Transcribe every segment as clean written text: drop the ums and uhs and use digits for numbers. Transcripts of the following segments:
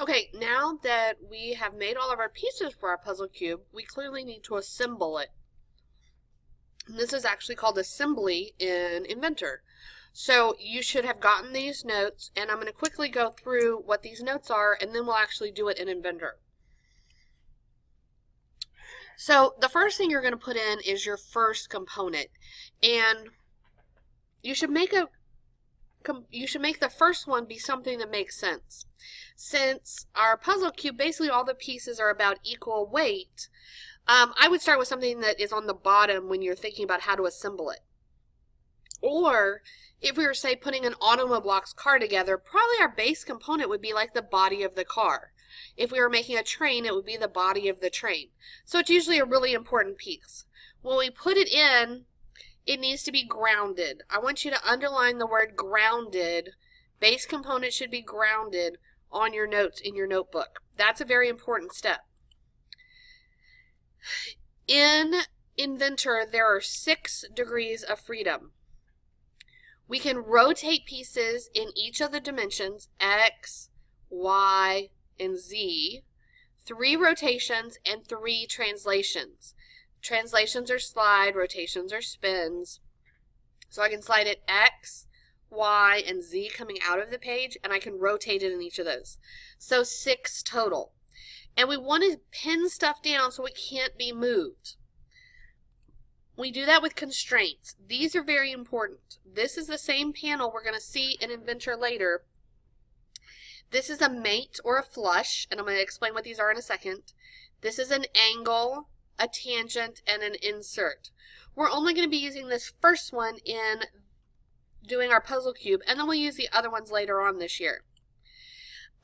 Okay, now that we have made all of our pieces for our puzzle cube, we clearly need to assemble it. And this is actually called assembly in Inventor. So you should have gotten these notes, and I'm going to quickly go through what these notes are, and then we'll actually do it in Inventor. So the first thing you're going to put in is your first component, and you should make the first one be something that makes sense. Since our puzzle cube, basically all the pieces are about equal weight, I would start with something that is on the bottom when you're thinking about how to assemble it. Or if we were, say, putting an Automoblocks car together, probably our base component would be like the body of the car. If we were making a train, it would be the body of the train. So it's usually a really important piece. When we put it in, it needs to be grounded. I want you to underline the word grounded. Base component should be grounded on your notes in your notebook. That's a very important step. In Inventor, there are 6 degrees of freedom. We can rotate pieces in each of the dimensions, X, Y, and Z, 3 rotations and 3 translations. Translations are slide, rotations are spins. So I can slide it X, Y, and Z coming out of the page, and I can rotate it in each of those. So 6 total. And we want to pin stuff down so it can't be moved. We do that with constraints. These are very important. This is the same panel we're going to see in Inventor later. This is a mate or a flush, and I'm going to explain what these are in a second. This is an angle, a tangent, and an insert. We're only going to be using this first one in doing our puzzle cube, and then we'll use the other ones later on this year.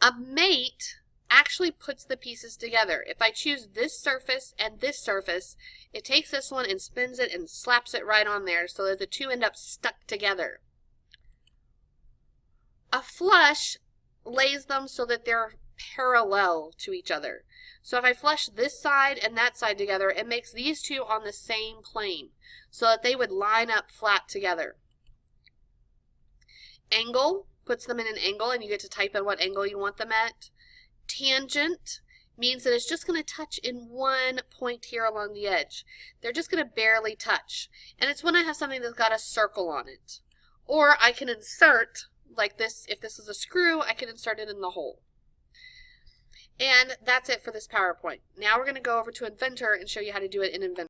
A mate actually puts the pieces together. If I choose this surface and this surface, it takes this one and spins it and slaps it right on there so that the two end up stuck together. A flush lays them so that they're parallel to each other. So if I flush this side and that side together, it makes these two on the same plane so that they would line up flat together. Angle puts them in an angle, and you get to type in what angle you want them at. Tangent means that it's just going to touch in one point here along the edge. They're just going to barely touch. And it's when I have something that's got a circle on it. Or I can insert, like this, if this is a screw, I can insert it in the hole. And that's it for this PowerPoint. Now we're going to go over to Inventor and show you how to do it in Inventor.